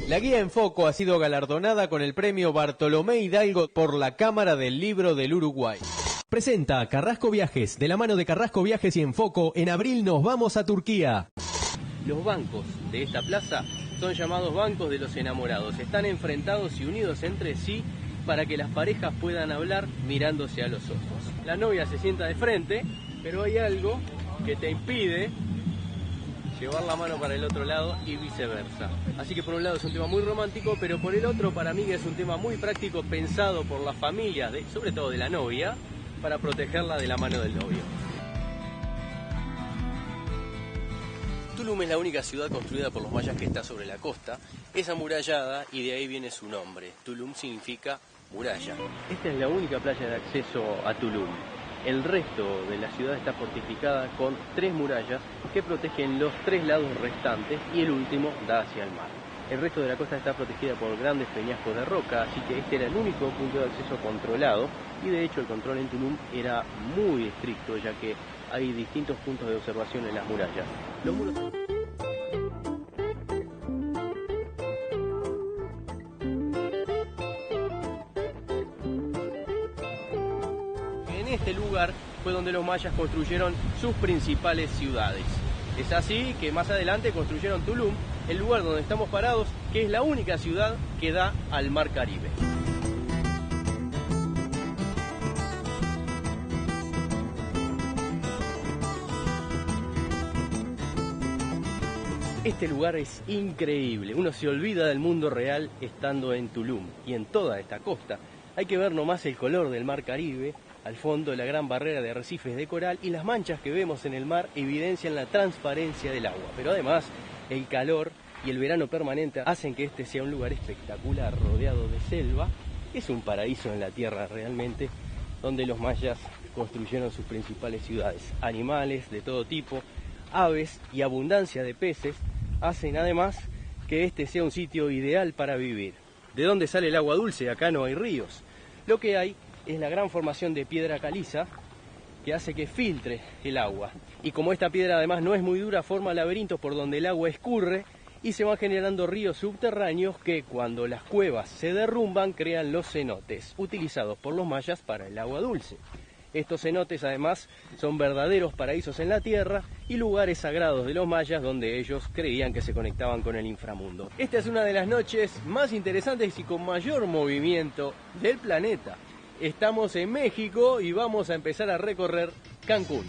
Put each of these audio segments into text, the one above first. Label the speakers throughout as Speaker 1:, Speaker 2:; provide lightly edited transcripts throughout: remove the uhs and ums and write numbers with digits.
Speaker 1: La guía en foco ha sido galardonada con el premio Bartolomé Hidalgo por la Cámara del Libro del Uruguay. Presenta Carrasco Viajes, de la mano de Carrasco Viajes y Enfoco. En abril nos vamos a Turquía. Los bancos de esta plaza son llamados bancos de los enamorados. Están enfrentados y unidos entre sí para que las parejas puedan hablar mirándose a los ojos. La novia se sienta de frente, pero hay algo que te impide llevar la mano para el otro lado y viceversa. Así que por un lado es un tema muy romántico, pero por el otro para mí es un tema muy práctico, pensado por las familias, sobre todo de la novia, para protegerla de la mano del novio. Tulum es la única ciudad construida por los mayas que está sobre la costa, es amurallada y de ahí viene su nombre. Tulum significa muralla. Esta es la única playa de acceso a Tulum. El resto de la ciudad está fortificada con 3 murallas que protegen los 3 lados restantes y el último da hacia el mar. El resto de la costa está protegida por grandes peñascos de roca, así que este era el único punto de acceso controlado y de hecho el control en Tulum era muy estricto, ya que hay distintos puntos de observación en las murallas. Los muros... En este lugar fue donde los mayas construyeron sus principales ciudades. Es así que más adelante construyeron Tulum, el lugar donde estamos parados, que es la única ciudad que da al Mar Caribe. Este lugar es increíble, uno se olvida del mundo real estando en Tulum y en toda esta costa. Hay que ver nomás el color del Mar Caribe, al fondo la gran barrera de arrecifes de coral y las manchas que vemos en el mar evidencian la transparencia del agua. Pero además el calor y el verano permanente hacen que este sea un lugar espectacular, rodeado de selva. Es un paraíso en la tierra realmente, donde los mayas construyeron sus principales ciudades. Animales de todo tipo, aves y abundancia de peces hacen además que este sea un sitio ideal para vivir. ¿De dónde sale el agua dulce? Acá no hay ríos. Lo que hay es la gran formación de piedra caliza que hace que filtre el agua. Y como esta piedra además no es muy dura, forma laberintos por donde el agua escurre y se van generando ríos subterráneos que cuando las cuevas se derrumban crean los cenotes, utilizados por los mayas para el agua dulce. Estos cenotes además son verdaderos paraísos en la tierra y lugares sagrados de los mayas donde ellos creían que se conectaban con el inframundo. Esta es una de las noches más interesantes y con mayor movimiento del planeta. Estamos en México y vamos a empezar a recorrer Cancún.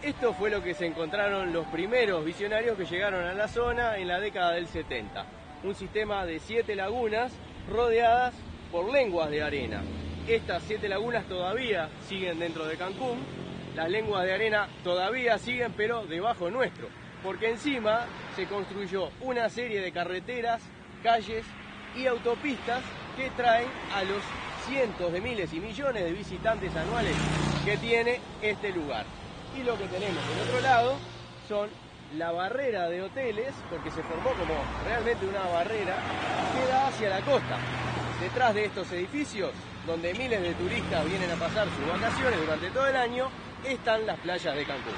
Speaker 1: Esto fue lo que se encontraron los primeros visionarios que llegaron a la zona en la década del 70. Un sistema de 7 lagunas rodeadas por lenguas de arena. Estas 7 lagunas todavía siguen dentro de Cancún. Las lenguas de arena todavía siguen, pero debajo nuestro. Porque encima se construyó una serie de carreteras, calles y autopistas que traen a los cientos de miles y millones de visitantes anuales que tiene este lugar. Y lo que tenemos del otro lado son la barrera de hoteles, porque se formó como realmente una barrera que da hacia la costa. Detrás de estos edificios, donde miles de turistas vienen a pasar sus vacaciones durante todo el año, están las playas de Cancún.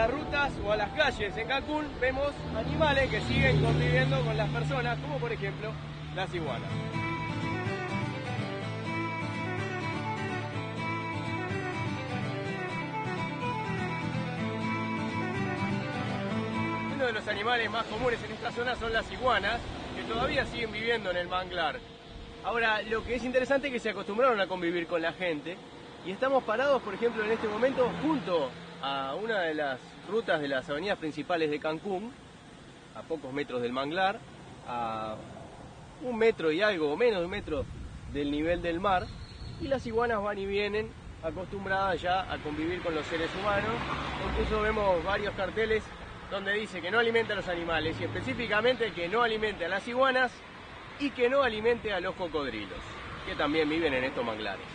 Speaker 1: las rutas o a las calles en Cancún, vemos animales que siguen conviviendo con las personas, como por ejemplo las iguanas. Uno de los animales más comunes en esta zona son las iguanas, que todavía siguen viviendo en el manglar. Ahora, lo que es interesante es que se acostumbraron a convivir con la gente y estamos parados, por ejemplo, en este momento junto a una de las rutas de las avenidas principales de Cancún, a pocos metros del manglar, a 1 metro y algo, o menos de 1 metro del nivel del mar, y las iguanas van y vienen acostumbradas ya a convivir con los seres humanos. Incluso vemos varios carteles donde dice que no alimente a los animales y específicamente que no alimente a las iguanas y que no alimente a los cocodrilos, que también viven en estos manglares.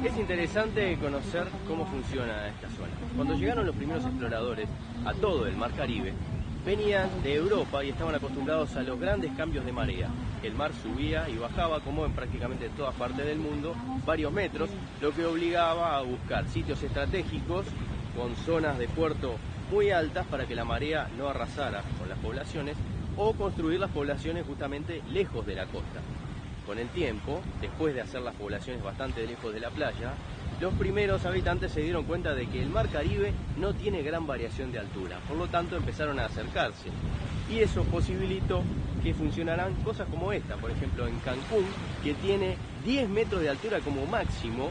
Speaker 1: Es interesante conocer cómo funciona esta zona. Cuando llegaron los primeros exploradores a todo el mar Caribe, venían de Europa y estaban acostumbrados a los grandes cambios de marea. El mar subía y bajaba, como en prácticamente todas partes del mundo, varios metros, lo que obligaba a buscar sitios estratégicos con zonas de puerto muy altas para que la marea no arrasara con las poblaciones, o construir las poblaciones justamente lejos de la costa. Con el tiempo, después de hacer las poblaciones bastante lejos de la playa, los primeros habitantes se dieron cuenta de que el mar Caribe no tiene gran variación de altura, por lo tanto empezaron a acercarse. Y eso posibilitó que funcionaran cosas como esta, por ejemplo en Cancún, que tiene 10 metros de altura como máximo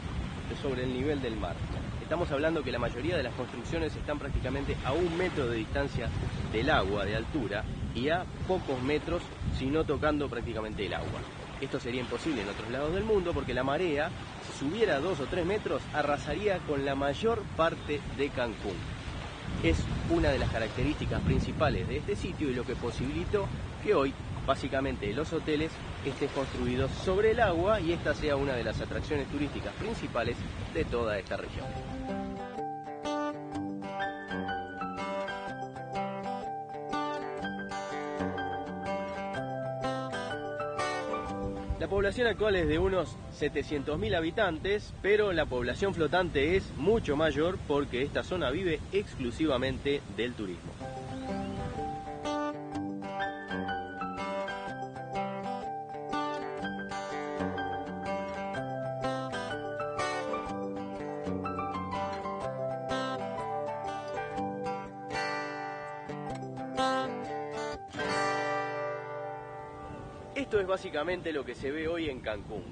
Speaker 1: sobre el nivel del mar. Estamos hablando que la mayoría de las construcciones están prácticamente a 1 metro de distancia del agua de altura y a pocos metros, si no tocando prácticamente el agua. Esto sería imposible en otros lados del mundo porque la marea, si subiera 2 o 3 metros, arrasaría con la mayor parte de Cancún. Es una de las características principales de este sitio y lo que posibilitó que hoy, básicamente, los hoteles estén construidos sobre el agua y esta sea una de las atracciones turísticas principales de toda esta región. La población actual es de unos 700.000 habitantes, pero la población flotante es mucho mayor porque esta zona vive exclusivamente del turismo. Esto es básicamente lo que se ve hoy en Cancún.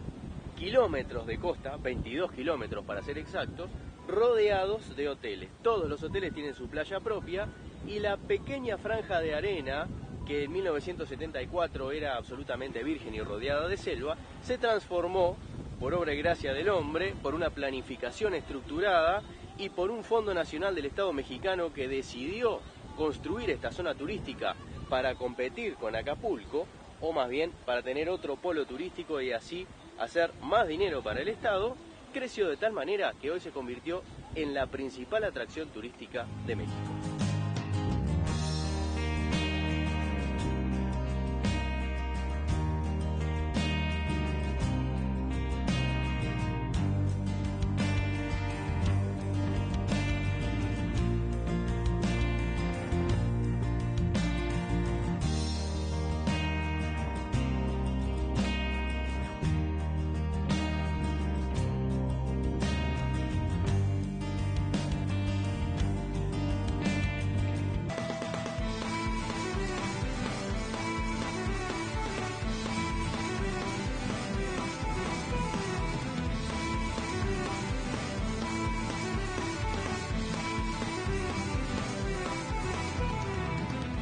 Speaker 1: Kilómetros de costa, 22 kilómetros para ser exactos, rodeados de hoteles. Todos los hoteles tienen su playa propia y la pequeña franja de arena, que en 1974 era absolutamente virgen y rodeada de selva, se transformó, por obra y gracia del hombre, por una planificación estructurada y por un Fondo Nacional del Estado mexicano que decidió construir esta zona turística para competir con Acapulco, o más bien para tener otro polo turístico y así hacer más dinero para el Estado, creció de tal manera que hoy se convirtió en la principal atracción turística de México.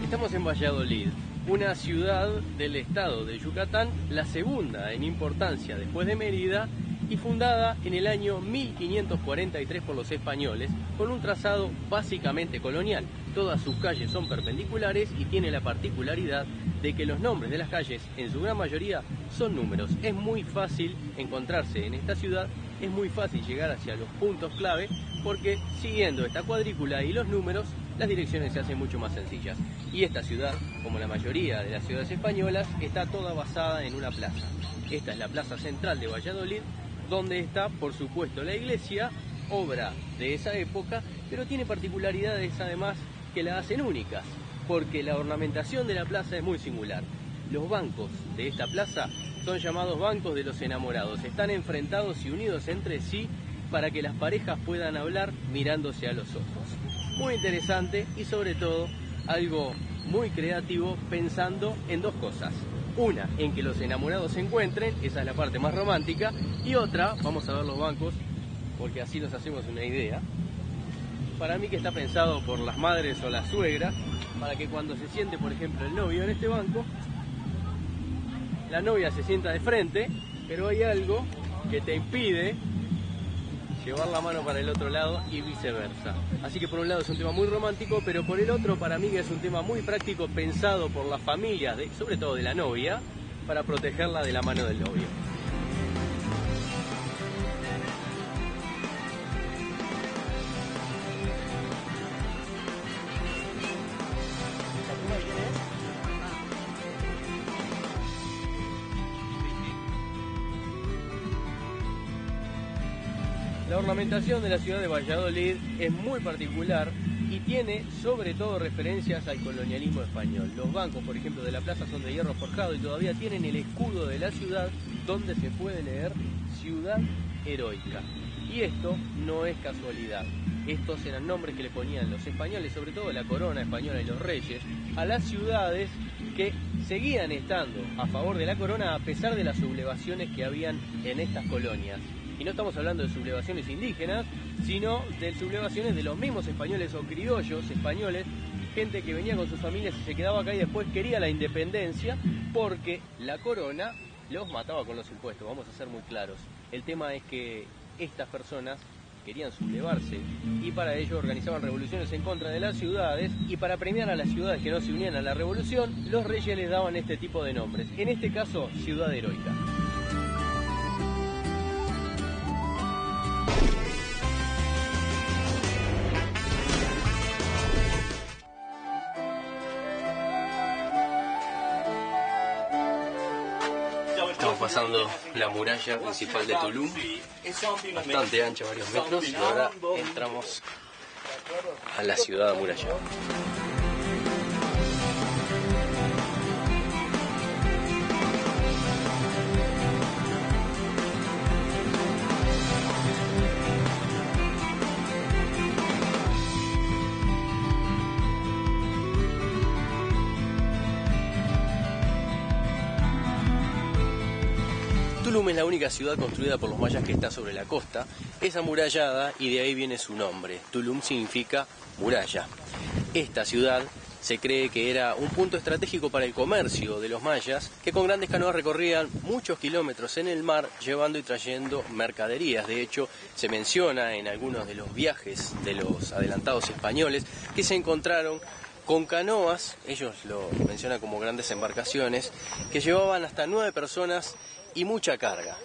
Speaker 1: Estamos en Valladolid, una ciudad del estado de Yucatán, la segunda en importancia después de Mérida y fundada en el año 1543 por los españoles con un trazado básicamente colonial. Todas sus calles son perpendiculares y tiene la particularidad de que los nombres de las calles, en su gran mayoría, son números. Es muy fácil encontrarse en esta ciudad, es muy fácil llegar hacia los puntos clave, porque siguiendo esta cuadrícula y los números, las direcciones se hacen mucho más sencillas. Y esta ciudad, como la mayoría de las ciudades españolas, está toda basada en una plaza. Esta es la plaza central de Valladolid, donde está, por supuesto, la iglesia, obra de esa época, pero tiene particularidades además que la hacen únicas, porque la ornamentación de la plaza es muy singular. Los bancos de esta plaza son llamados bancos de los enamorados, están enfrentados y unidos entre sí para que las parejas puedan hablar mirándose a los ojos. Muy interesante y sobre todo algo muy creativo, pensando en dos cosas. Una, en que los enamorados se encuentren, esa es la parte más romántica, y otra, vamos a ver los bancos, porque así nos hacemos una idea. Para mí que está pensado por las madres o las suegras, para que cuando se siente, por ejemplo, el novio en este banco, la novia se sienta de frente, pero hay algo que te impide llevar la mano para el otro lado y viceversa. Así que por un lado es un tema muy romántico, pero por el otro para mí que es un tema muy práctico, pensado por las familias, sobre todo de la novia, para protegerla de la mano del novio. La ornamentación de la ciudad de Valladolid es muy particular y tiene sobre todo referencias al colonialismo español. Los bancos, por ejemplo, de la plaza son de hierro forjado y todavía tienen el escudo de la ciudad donde se puede leer Ciudad Heroica. Y esto no es casualidad. Estos eran nombres que le ponían los españoles, sobre todo la corona española y los reyes, a las ciudades que seguían estando a favor de la corona a pesar de las sublevaciones que habían en estas colonias. Y no estamos hablando de sublevaciones indígenas, sino de sublevaciones de los mismos españoles o criollos españoles, gente que venía con sus familias y se quedaba acá y después quería la independencia porque la corona los mataba con los impuestos, vamos a ser muy claros. El tema es que estas personas querían sublevarse y para ello organizaban revoluciones en contra de las ciudades, y para premiar a las ciudades que no se unían a la revolución, los reyes les daban este tipo de nombres, en este caso Ciudad Heroica. Estamos pasando la muralla principal de Tulum, bastante ancha, varios metros, y ahora entramos a la ciudad amurallada. Tulum es la única ciudad construida por los mayas que está sobre la costa, es amurallada y de ahí viene su nombre. Tulum significa muralla. Esta ciudad se cree que era un punto estratégico para el comercio de los mayas, que con grandes canoas recorrían muchos kilómetros en el mar llevando y trayendo mercaderías. De hecho, se menciona en algunos de los viajes de los adelantados españoles que se encontraron con canoas, ellos lo mencionan como grandes embarcaciones, que llevaban hasta 9 personas y mucha carga.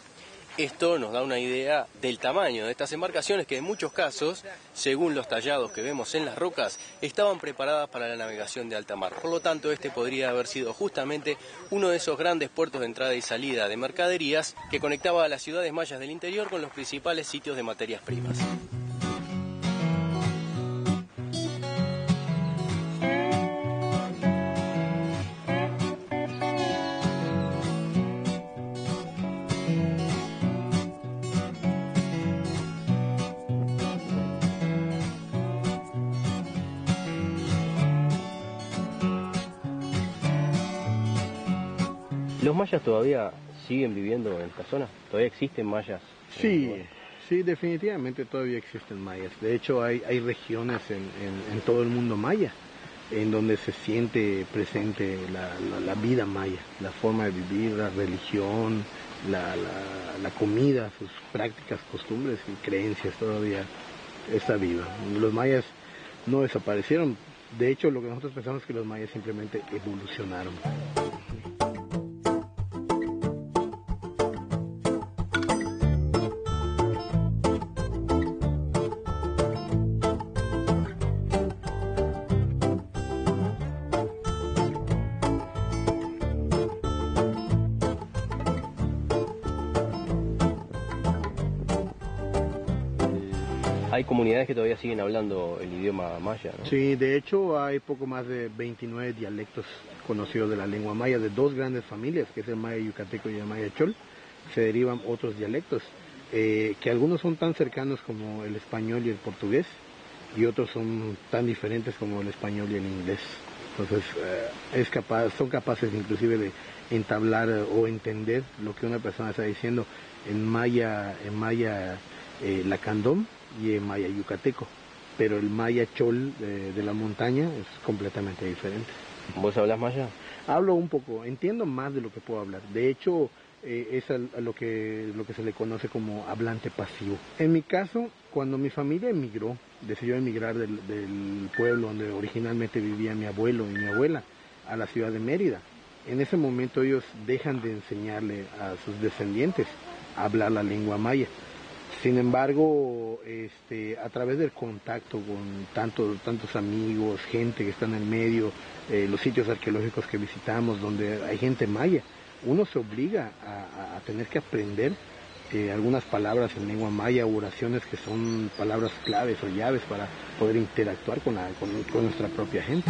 Speaker 1: Esto nos da una idea del tamaño de estas embarcaciones que en muchos casos, según los tallados que vemos en las rocas, estaban preparadas para la navegación de alta mar. Por lo tanto, este podría haber sido justamente uno de esos grandes puertos de entrada y salida de mercaderías que conectaba a las ciudades mayas del interior con los principales sitios de materias primas. ¿Los mayas todavía siguen viviendo en esta zona? ¿Todavía existen mayas?
Speaker 2: Sí, sí, definitivamente todavía existen mayas. De hecho, hay regiones en todo el mundo maya, en donde se siente presente la vida maya, la forma de vivir, la religión, la comida, sus prácticas, costumbres y creencias todavía está viva. Los mayas no desaparecieron. De hecho, lo que nosotros pensamos es que los mayas simplemente evolucionaron.
Speaker 1: hay comunidades que todavía siguen hablando el idioma maya, ¿no?
Speaker 2: Sí, de hecho hay poco más de 29 dialectos conocidos de la lengua maya, de dos grandes familias, que es el maya yucateco y el maya chol. Se derivan otros dialectos, que algunos son tan cercanos como el español y el portugués, y otros son tan diferentes como el español y el inglés. Entonces son capaces inclusive de entablar o entender lo que una persona está diciendo en maya lacandón y en maya yucateco, pero el maya chol de la montaña es completamente diferente.
Speaker 1: ¿Vos hablas maya?
Speaker 2: Hablo un poco, entiendo más de lo que puedo hablar. De hecho, es a lo que se le conoce como hablante pasivo. En mi caso, cuando mi familia emigró, decidió emigrar del pueblo donde originalmente vivía mi abuelo y mi abuela a la ciudad de Mérida, en ese momento ellos dejan de enseñarle a sus descendientes a hablar la lengua maya. Sin embargo, a través del contacto con tantos amigos, gente que está en el medio, los sitios arqueológicos que visitamos donde hay gente maya, uno se obliga a tener que aprender algunas palabras en lengua maya, oraciones que son palabras claves o llaves para poder interactuar con nuestra propia gente.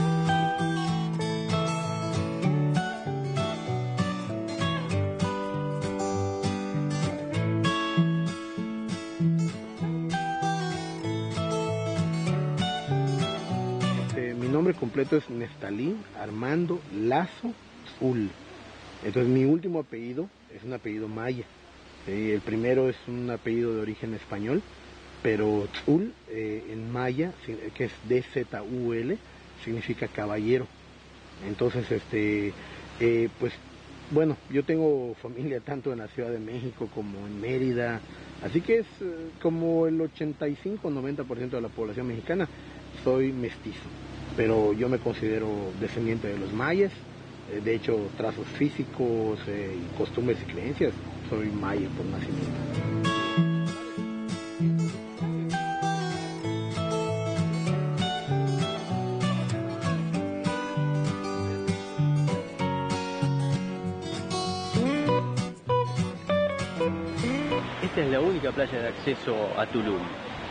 Speaker 2: Mi nombre completo es Nestalí Armando Lazo Tzul. Entonces mi último apellido es un apellido maya. El primero es un apellido de origen español, pero Tzul en maya, que es D-Z-U-L, significa caballero. Entonces, pues bueno, yo tengo familia tanto en la Ciudad de México como en Mérida, así que es como el 85-90% de la población mexicana. Soy mestizo, pero yo me considero descendiente de los mayas. De hecho, trazos físicos y costumbres y creencias, soy maya por nacimiento.
Speaker 1: Esta es la única playa de acceso a Tulum.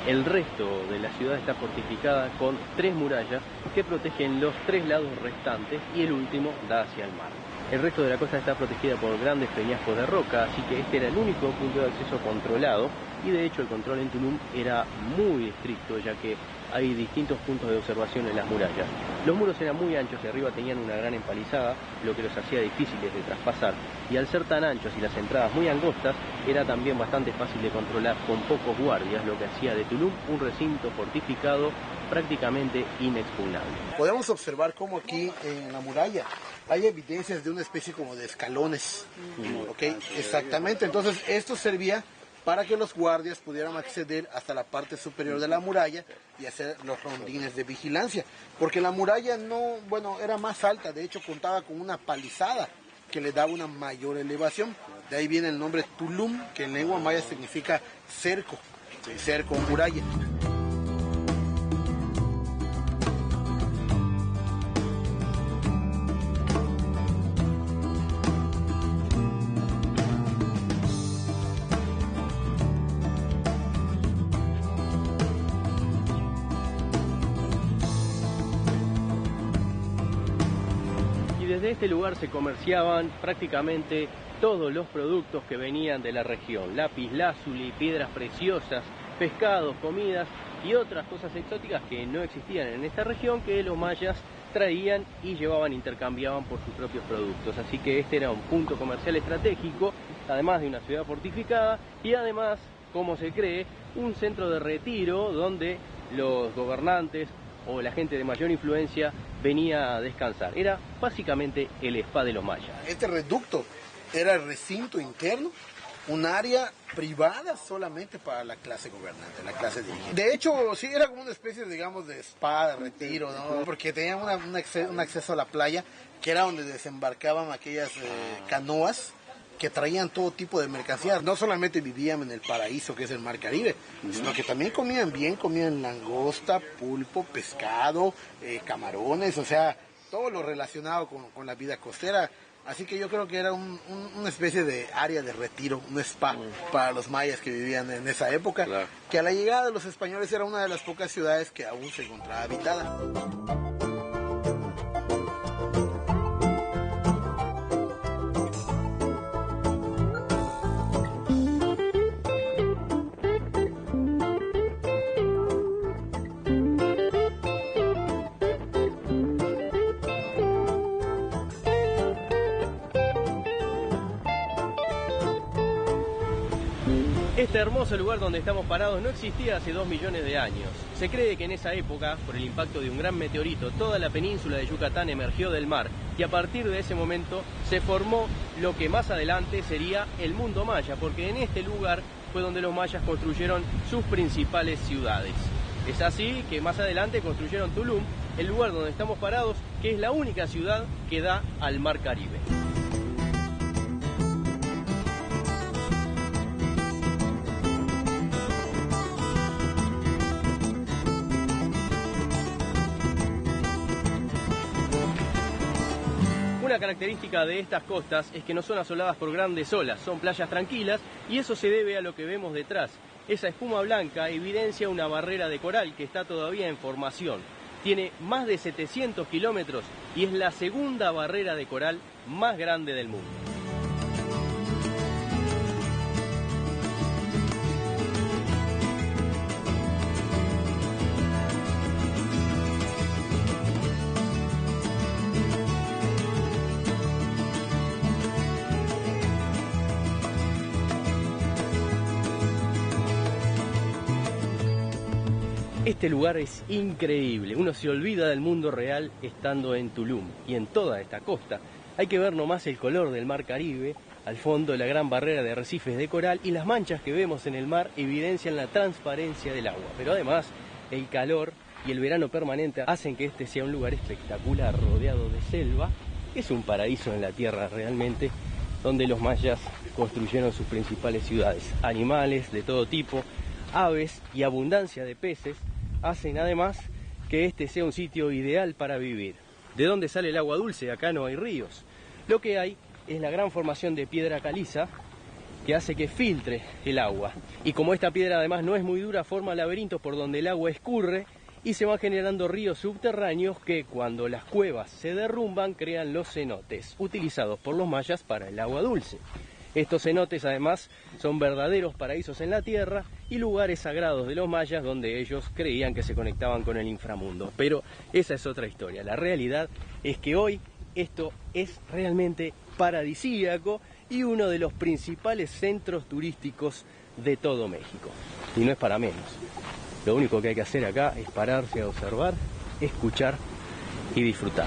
Speaker 1: El resto de la ciudad está fortificada con 3 murallas que protegen los 3 lados restantes y el último da hacia el mar. El resto de la costa está protegida por grandes peñascos de roca, así que este era el único punto de acceso controlado y de hecho el control en Tulum era muy estricto, ya que hay distintos puntos de observación en las murallas. Los muros eran muy anchos y arriba tenían una gran empalizada, lo que los hacía difíciles de traspasar, y al ser tan anchos y las entradas muy angostas, era también bastante fácil de controlar con pocos guardias, lo que hacía de Tulum un recinto fortificado prácticamente inexpugnable.
Speaker 2: Podemos observar cómo aquí en la muralla hay evidencias de una especie como de escalones, ¿ok? Exactamente, entonces esto servía para que los guardias pudieran acceder hasta la parte superior de la muralla y hacer los rondines de vigilancia, porque la muralla era más alta, de hecho contaba con una palizada que le daba una mayor elevación, de ahí viene el nombre Tulum, que en lengua maya significa cerco, cerco o muralla.
Speaker 1: Desde este lugar se comerciaban prácticamente todos los productos que venían de la región: lápiz lazuli, piedras preciosas, pescados, comidas y otras cosas exóticas que no existían en esta región, que los mayas traían y llevaban, intercambiaban por sus propios productos. Así que este era un punto comercial estratégico, además de una ciudad fortificada y además, como se cree, un centro de retiro donde los gobernantes o la gente de mayor influencia venía a descansar. Era básicamente el spa de los mayas.
Speaker 2: Este reducto era el recinto interno, un área privada solamente para la clase gobernante, la clase dirigente. De hecho, sí, era como una especie, digamos, de spa, de retiro, ¿no? Porque tenían un acceso a la playa, que era donde desembarcaban aquellas canoas que traían todo tipo de mercancías. No solamente vivían en el paraíso que es el mar Caribe, sino que también comían bien, comían langosta, pulpo, pescado, camarones, o sea, todo lo relacionado con la vida costera
Speaker 3: Así que yo creo que era una especie de área de retiro, un spa para los mayas que vivían en esa época, claro, que a la llegada de los españoles era una de las pocas ciudades que aún se encontraba habitada.
Speaker 1: Este hermoso lugar donde estamos parados no existía hace 2 millones de años. Se cree que en esa época, por el impacto de un gran meteorito, toda la península de Yucatán emergió del mar y a partir de ese momento se formó lo que más adelante sería el mundo maya, porque en este lugar fue donde los mayas construyeron sus principales ciudades. Es así que más adelante construyeron Tulum, el lugar donde estamos parados, que es la única ciudad que da al mar Caribe. Una característica de estas costas es que no son asoladas por grandes olas, son playas tranquilas y eso se debe a lo que vemos detrás. Esa espuma blanca evidencia una barrera de coral que está todavía en formación. Tiene más de 700 kilómetros y es la segunda barrera de coral más grande del mundo. Este lugar es increíble, uno se olvida del mundo real estando en Tulum y en toda esta costa. Hay que ver nomás el color del mar Caribe, al fondo la gran barrera de arrecifes de coral y las manchas que vemos en el mar evidencian la transparencia del agua. Pero además el calor y el verano permanente hacen que este sea un lugar espectacular, rodeado de selva. Es un paraíso en la tierra realmente, donde los mayas construyeron sus principales ciudades. Animales de todo tipo, aves y abundancia de peces hacen además que este sea un sitio ideal para vivir. ¿De dónde sale el agua dulce? Acá no hay ríos. Lo que hay es la gran formación de piedra caliza que hace que filtre el agua. Y como esta piedra además no es muy dura, forma laberintos por donde el agua escurre y se van generando ríos subterráneos que cuando las cuevas se derrumban crean los cenotes, utilizados por los mayas para el agua dulce. Estos cenotes además son verdaderos paraísos en la tierra y lugares sagrados de los mayas donde ellos creían que se conectaban con el inframundo. Pero esa es otra historia. La realidad es que hoy esto es realmente paradisíaco y uno de los principales centros turísticos de todo México. Y no es para menos. Lo único que hay que hacer acá es pararse a observar, escuchar y disfrutar.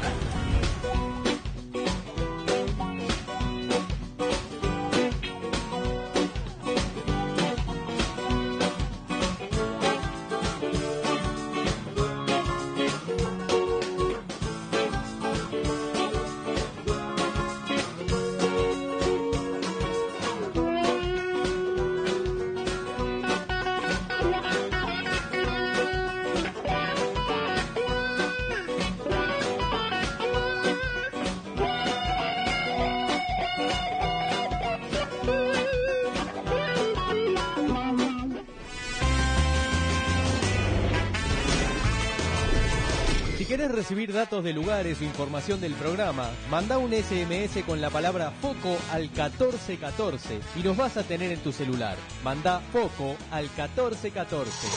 Speaker 1: Si querés recibir datos de lugares o información del programa, manda un SMS con la palabra FOCO al 1414 y nos vas a tener en tu celular. Manda FOCO al 1414.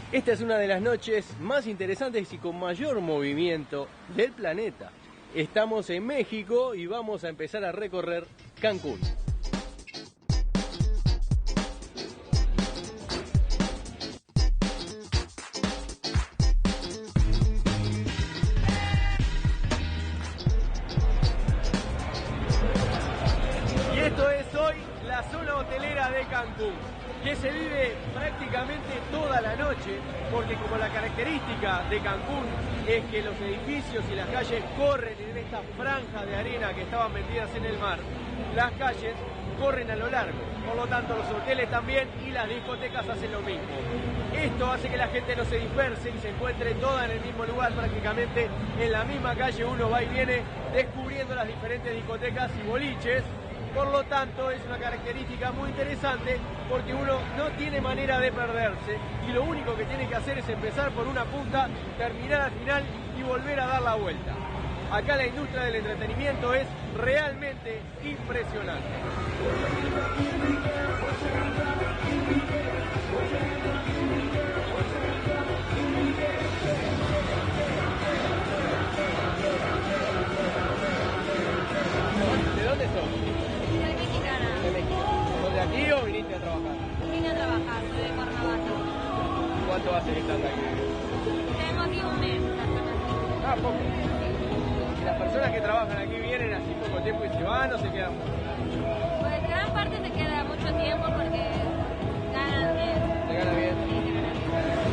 Speaker 1: Esta es una de las noches más interesantes y con mayor movimiento del planeta. Estamos en México y vamos a empezar a recorrer Cancún. Y esto es hoy la zona hotelera de Cancún, que se vive prácticamente toda la noche, porque como la característica de Cancún es que los edificios y las calles corren en esta franja de arena que estaban metidas en el mar, las calles corren a lo largo, por lo tanto los hoteles también y las discotecas hacen lo mismo. Esto hace que la gente no se disperse y se encuentre toda en el mismo lugar, prácticamente en la misma calle uno va y viene descubriendo las diferentes discotecas y boliches. Por lo tanto es una característica muy interesante porque uno no tiene manera de perderse y lo único que tiene que hacer es empezar por una punta, terminar al final y volver a dar la vuelta. Acá la industria del entretenimiento es realmente impresionante. ¿De dónde sos?
Speaker 4: Soy mexicana.
Speaker 1: ¿De México? ¿Sos de aquí o viniste a trabajar?
Speaker 4: Vine a trabajar, soy de Cuernavaca.
Speaker 1: ¿Cuánto hace que estás aquí?
Speaker 4: Tengo aquí un mes.
Speaker 1: Ah, poco. ¿Y las personas que trabajan aquí vienen así poco tiempo y se van o se quedan?
Speaker 4: Pues gran parte se queda mucho tiempo porque ganan bien.
Speaker 1: ¿Se gana bien?
Speaker 4: Sí, se gana bien.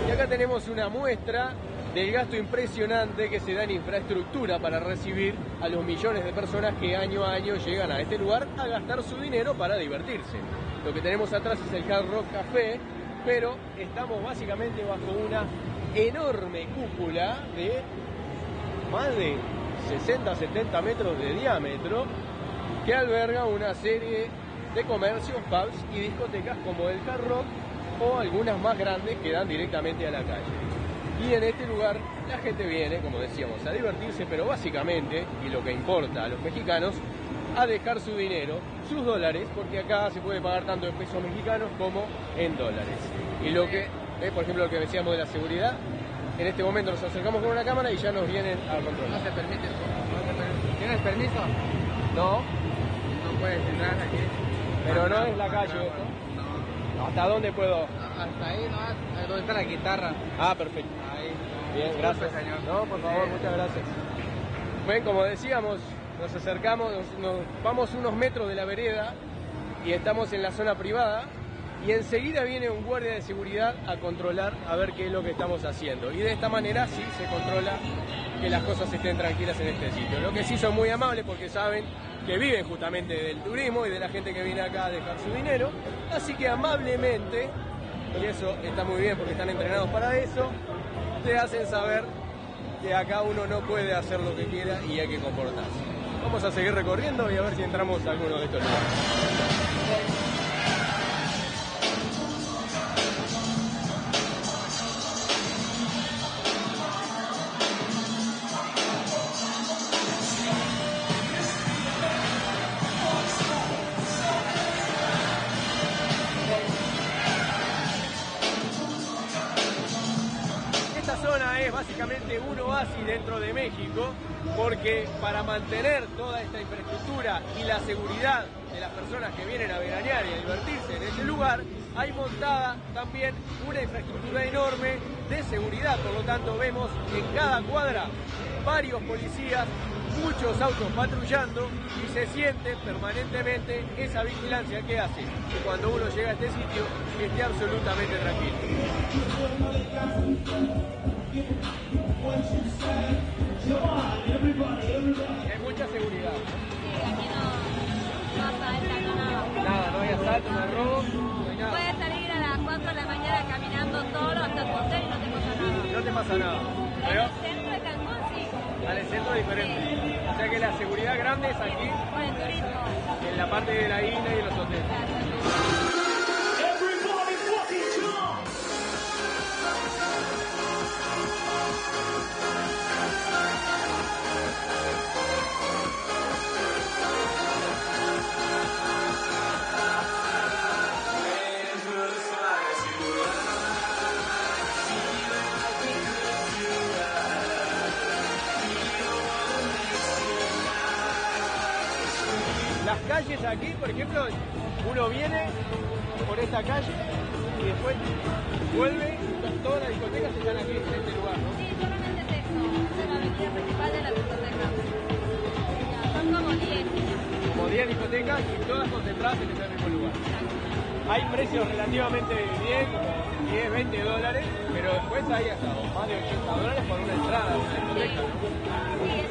Speaker 1: Y acá tenemos una muestra del gasto impresionante que se da en infraestructura para recibir a los millones de personas que año a año llegan a este lugar a gastar su dinero para divertirse. Lo que tenemos atrás es el Hard Rock Café, pero estamos básicamente bajo una enorme cúpula de más de 60-70 metros de diámetro que alberga una serie de comercios, pubs y discotecas como el Hard Rock o algunas más grandes que dan directamente a la calle. Y en este lugar la gente viene, como decíamos, a divertirse, pero básicamente, y lo que importa a los mexicanos, a dejar su dinero, sus dólares, porque acá se puede pagar tanto en pesos mexicanos como en dólares. Y lo que, por ejemplo, lo que decíamos de la seguridad, en este momento nos acercamos con una cámara y ya nos vienen a controlar.
Speaker 5: No se permite eso. ¿Tienes permiso?
Speaker 1: No,
Speaker 5: No puedes entrar aquí.
Speaker 1: pero no es la calle
Speaker 5: No.
Speaker 1: esto. ¿Hasta dónde puedo?
Speaker 5: Hasta ahí, ¿no? ¿Dónde está la guitarra?
Speaker 1: Ah, perfecto.
Speaker 5: Ahí.
Speaker 1: Bien, gracias.
Speaker 5: Disculpe, señor.
Speaker 1: No, por favor,
Speaker 5: Sí.
Speaker 1: muchas gracias. Ven, como decíamos, nos acercamos, nos vamos unos metros de la vereda y estamos en la zona privada y enseguida viene un guardia de seguridad a controlar a ver qué es lo que estamos haciendo. Y de esta manera sí se controla que las cosas estén tranquilas en este sitio. Lo que sí son muy amables porque saben que viven justamente del turismo y de la gente que viene acá a dejar su dinero. Así que amablemente, y eso está muy bien porque están entrenados para eso, te hacen saber que acá uno no puede hacer lo que quiera y hay que comportarse. Vamos a seguir recorriendo y a ver si entramos a alguno de estos lugares. Esta zona es básicamente un oasis dentro de México porque para mantener toda esta infraestructura y la seguridad de las personas que vienen a veranear y a divertirse en este lugar, hay montada también una infraestructura enorme de seguridad. Por lo tanto, vemos en cada cuadra varios policías, muchos autos patrullando y se siente permanentemente esa vigilancia que hace que cuando uno llega a este sitio esté absolutamente tranquilo. Hay mucha seguridad.
Speaker 4: Sí, aquí no asaltan nada.
Speaker 1: Nada, no hay asalto, no hay robo, no hay nada.
Speaker 4: Puedes salir a las 4 de la mañana caminando solo hasta tu hotel y no te pasa nada.
Speaker 1: No te pasa nada.
Speaker 4: En
Speaker 1: Pero
Speaker 4: el centro de Cancún sí,
Speaker 1: al centro es diferente. O sea que la seguridad grande es aquí,
Speaker 4: por el turismo.
Speaker 1: en la parte de la isla y de los hoteles. Las calles aquí, por ejemplo, uno viene por esta calle y después vuelve, todas las discotecas están aquí en este lugar, ¿no?
Speaker 4: Sí, solamente es eso, solamente atracción principal de la discoteca. Son como 10.
Speaker 1: Como 10 discotecas y todas concentradas en ese mismo lugar. Hay precios relativamente bien, como 10, 20 dólares, pero después hay hasta más de 80 dólares por una entrada a una discoteca.
Speaker 4: Sí, es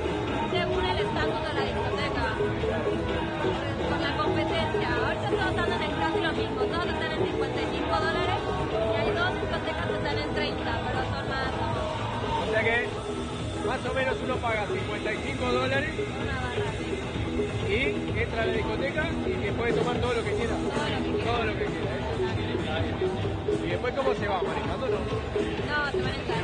Speaker 4: según el estatus de la discoteca. Por la competencia. Ahorita todos andan en casi lo mismo. Todos están en 55 dólares y hay dos discotecas que están en 30, pero son más.
Speaker 1: O sea que más o menos uno paga 55 dólares
Speaker 4: Una barra.
Speaker 1: y entra a la discoteca y que puede tomar todo lo que quiera. Todo lo que quiera. ¿Eh? Y después cómo se va, manejando no.
Speaker 4: No, se van a entrar.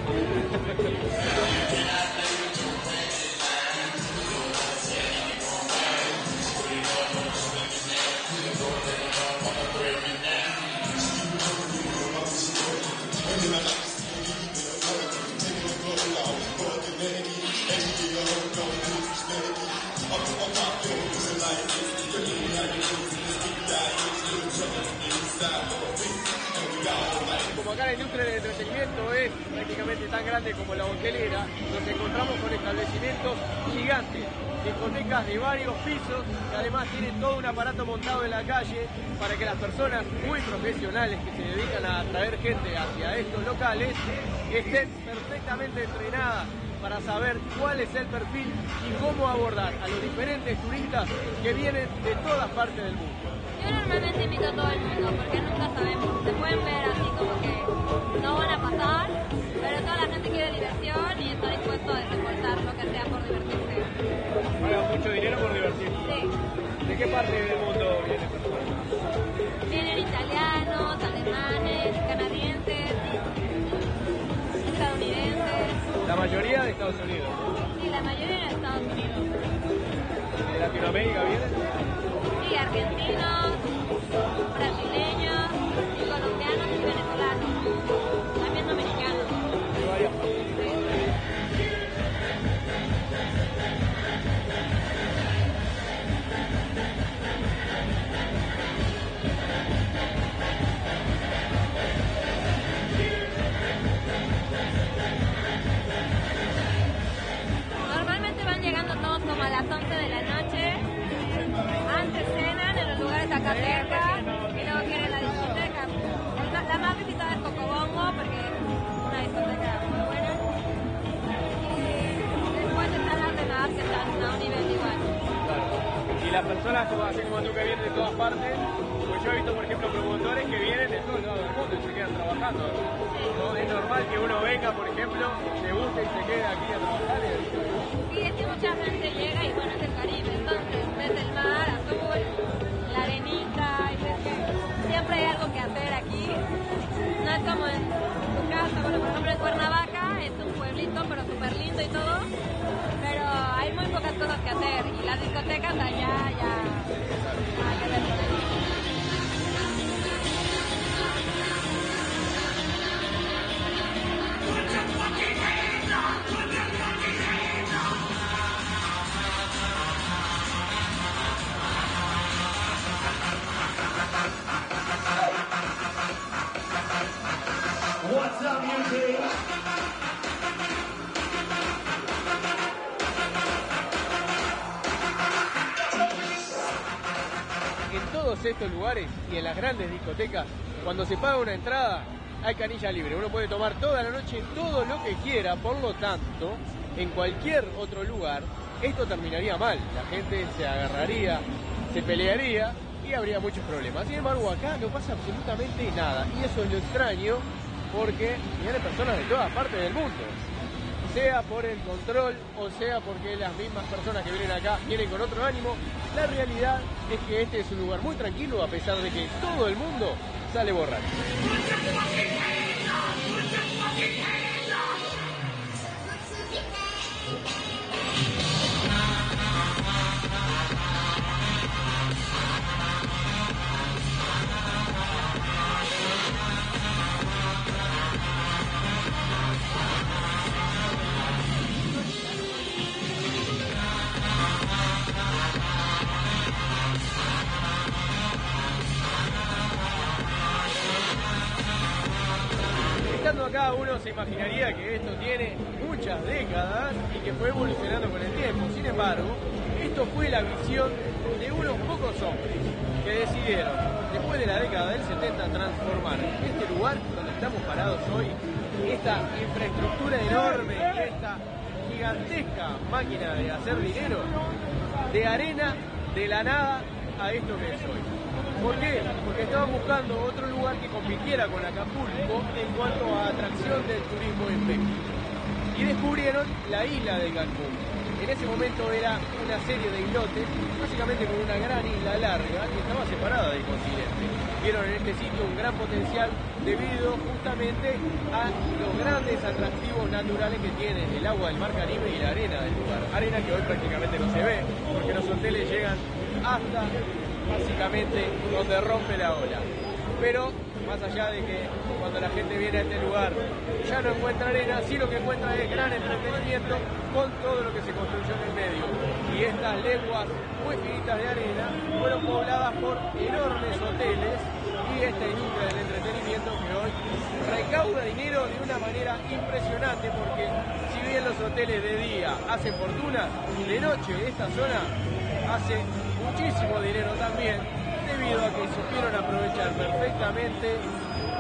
Speaker 1: Como acá la industria del entretenimiento es prácticamente tan grande como la hotelera, nos encontramos con establecimientos gigantes, discotecas de varios pisos, que además tienen todo un aparato montado en la calle para que las personas muy profesionales que se dedican a atraer gente hacia estos locales estén perfectamente entrenadas para saber cuál es el perfil y cómo abordar a los diferentes turistas que vienen de todas partes del mundo.
Speaker 4: Yo normalmente invito a todo el mundo porque nunca sabemos, se pueden ver así como que no van a pasar, pero toda la gente quiere diversión y está dispuesto a desembolsar lo que sea por divertirse.
Speaker 1: Pagan mucho dinero por divertirse.
Speaker 4: Sí.
Speaker 1: ¿De qué parte del mundo vienen personas?
Speaker 4: Vienen italianos, alemanes, canadienses, estadounidenses.
Speaker 1: La mayoría de Estados Unidos.
Speaker 4: Sí, la mayoría de Estados Unidos.
Speaker 1: ¿De Latinoamérica vienen?
Speaker 4: Sí, argentinos, brasileños, colombianos y venezolanos. También dominicanos.
Speaker 1: De varias partes.
Speaker 4: Normalmente van llegando todos como a las 11 de la noche. Antes cenan en los lugares acá cerca y luego quieren la discoteca. La más visitada es Cocobongo porque es una discoteca muy buena. Y después están las demás que están a un nivel igual.
Speaker 1: Y las personas como, así como tú que vienen de todas partes, pues yo he visto por ejemplo promotores que vienen de todos lados del mundo y se quedan trabajando. ¿No? Es normal que uno venga, por ejemplo, le guste y se quede aquí a trabajar.
Speaker 4: Sí, es que mucha gente llega y bueno, es el Caribe, entonces ves el mar azul, la arenita, y ves que siempre hay algo que hacer aquí. No es como en tu casa, bueno, por ejemplo en Cuernavaca, es un pueblito pero súper lindo y todo, pero hay muy pocas cosas que hacer y las discotecas allá ya nada que ver.
Speaker 6: What's up, music?
Speaker 1: En todos estos lugares y en las grandes discotecas, cuando se paga una entrada, hay canilla libre. Uno puede tomar toda la noche todo lo que quiera, por lo tanto, en cualquier otro lugar, esto terminaría mal. La gente se agarraría, se pelearía y habría muchos problemas. Sin embargo, acá no pasa absolutamente nada. Y eso es lo extraño, porque vienen personas de todas partes del mundo. Sea por el control o sea porque las mismas personas que vienen acá vienen con otro ánimo, la realidad es que este es un lugar muy tranquilo a pesar de que todo el mundo sale borracho. Estando acá uno se imaginaría que esto tiene muchas décadas y que fue evolucionando con el tiempo. Sin embargo, esto fue la visión de unos pocos hombres que decidieron, después de la década del 70, transformar este lugar donde estamos parados hoy, esta infraestructura enorme y esta gigantesca máquina de hacer dinero, de arena, de la nada, a esto que es hoy. ¿Por qué? Porque estaban buscando otro lugar que compitiera con Acapulco en cuanto a atracción del turismo en México. Y descubrieron la isla de Cancún. En ese momento era una serie de islotes, básicamente con una gran isla larga que estaba separada del continente. Vieron en este sitio un gran potencial debido justamente a los grandes atractivos naturales que tiene el agua del Mar Caribe y la arena del lugar. Arena que hoy prácticamente no se ve, porque los hoteles llegan hasta básicamente donde rompe la ola. Pero más allá de que cuando la gente viene a este lugar ya no encuentra arena, sí lo que encuentra es gran entretenimiento con todo lo que se construyó en el medio. Y estas leguas muy finitas de arena fueron pobladas por enormes hoteles y esta industria del entretenimiento que hoy recauda dinero de una manera impresionante, porque si bien los hoteles de día hacen fortuna, de noche esta zona hace muchísimo dinero también, debido a que supieron aprovechar perfectamente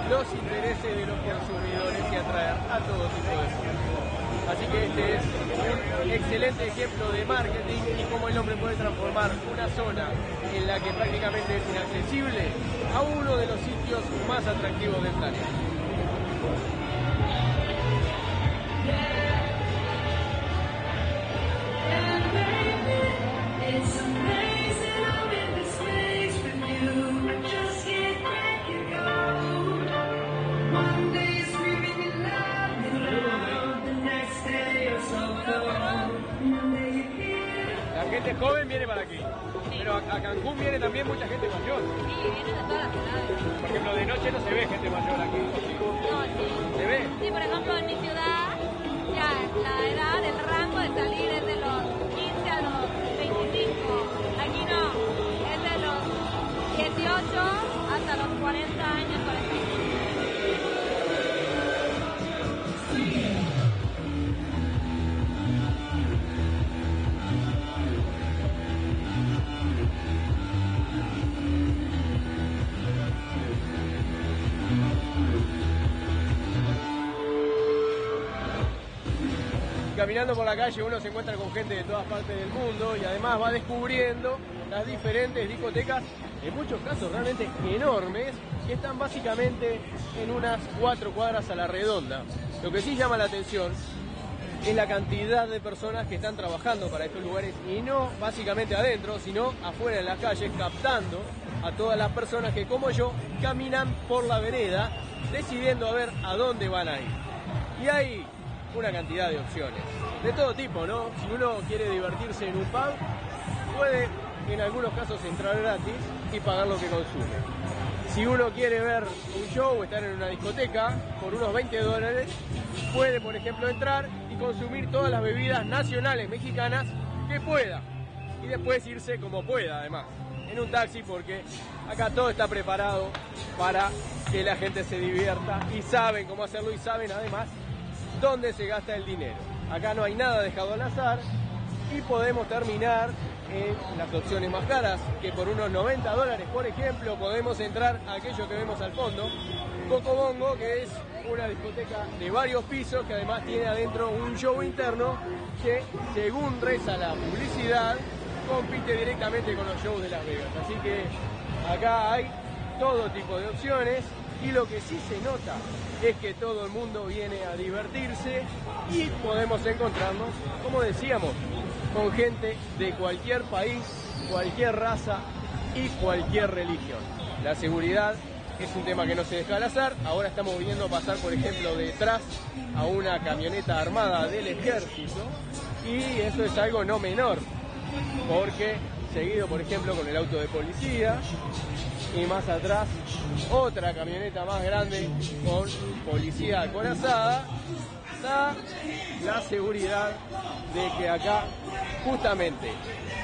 Speaker 1: los intereses de los consumidores y atraer a todo tipo de público. Así que este es un excelente ejemplo de marketing y cómo el hombre puede transformar una zona en la que prácticamente es inaccesible a uno de los sitios más atractivos del planeta. La gente joven viene para aquí, pero a Cancún viene también mucha gente mayor.
Speaker 4: Sí, vienen de todas las ciudades.
Speaker 1: Por ejemplo, de noche no se ve gente mayor aquí.
Speaker 4: No, sí.
Speaker 1: ¿Se ve?
Speaker 4: Sí, por ejemplo, en mi ciudad, ya la edad, el rango de salir es de los 15 a los 25. Aquí no, es de los 18 hasta los 40 años, 45.
Speaker 1: Caminando por la calle uno se encuentra con gente de todas partes del mundo y además va descubriendo las diferentes discotecas, en muchos casos realmente enormes, que están básicamente en unas 4 cuadras a la redonda. Lo que sí llama la atención es la cantidad de personas que están trabajando para estos lugares, y no básicamente adentro, sino afuera en las calles, captando a todas las personas que, como yo, caminan por la vereda decidiendo a ver a dónde van a ir. Y hay una cantidad de opciones, de todo tipo, ¿no? Si uno quiere divertirse en un pub, puede en algunos casos entrar gratis y pagar lo que consume. Si uno quiere ver un show o estar en una discoteca, por unos $20, puede, por ejemplo, entrar y consumir todas las bebidas nacionales mexicanas que pueda. Y después irse como pueda, además, en un taxi, porque acá todo está preparado para que la gente se divierta y saben cómo hacerlo y saben, además, dónde se gasta el dinero. Acá no hay nada dejado al azar y podemos terminar en las opciones más caras, que por unos $90, por ejemplo, podemos entrar a aquello que vemos al fondo, Coco Bongo, que es una discoteca de varios pisos que además tiene adentro un show interno que, según reza la publicidad, compite directamente con los shows de Las Vegas. Así que acá hay todo tipo de opciones. Y lo que sí se nota es que todo el mundo viene a divertirse y podemos encontrarnos, como decíamos, con gente de cualquier país, cualquier raza y cualquier religión. La seguridad es un tema que no se deja al azar. Ahora estamos viendo pasar, por ejemplo, detrás a una camioneta armada del ejército, y eso es algo no menor, porque seguido, por ejemplo, con el auto de policía, y más atrás otra camioneta más grande con policía acorazada, da la seguridad de que acá justamente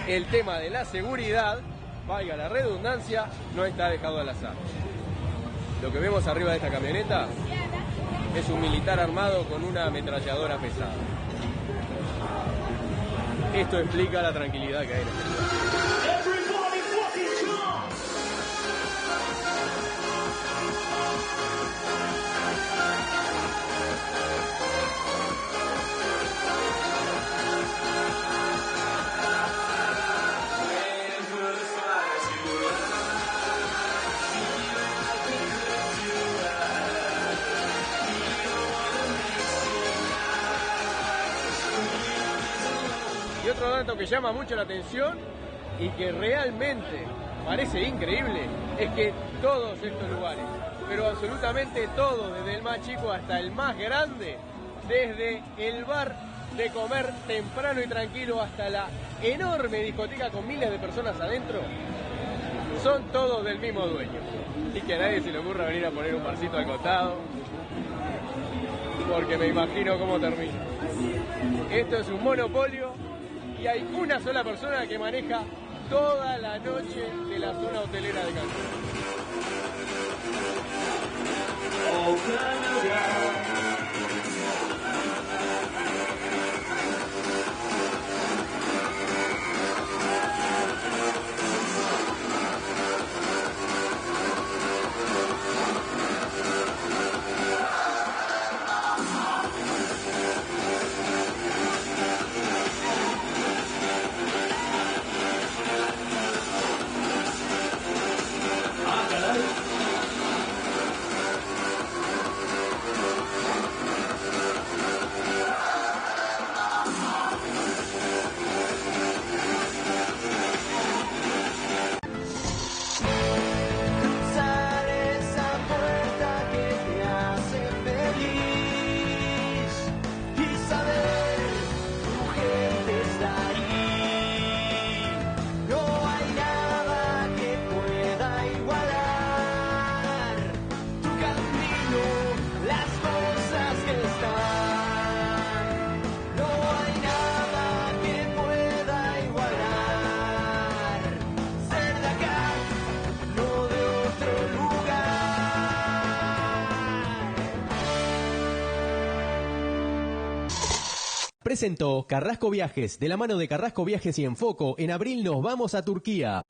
Speaker 1: el tema de la seguridad, valga la redundancia, no está dejado al azar. Lo que vemos arriba de esta camioneta es un militar armado con una ametralladora pesada. Esto explica la tranquilidad que hay en este lugar. Y otro dato que llama mucho la atención y que realmente parece increíble es que todos estos lugares, pero absolutamente todos, desde el más chico hasta el más grande, desde el bar de comer temprano y tranquilo hasta la enorme discoteca con miles de personas adentro, son todos del mismo dueño. Y que a nadie se le ocurra venir a poner un barcito al costado, porque me imagino cómo termina. Esto es un monopolio y hay una sola persona que maneja toda la noche de la zona hotelera de Cancún.
Speaker 6: Presentó Carrasco Viajes, de la mano de Carrasco Viajes y Enfoco. En abril nos vamos a Turquía.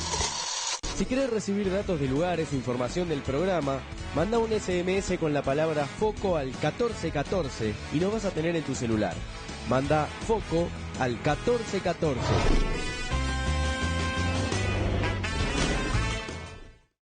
Speaker 6: Si querés recibir datos de lugares o información del programa, manda un SMS con la palabra FOCO al 1414 y nos vas a tener en tu celular. Manda FOCO al 1414.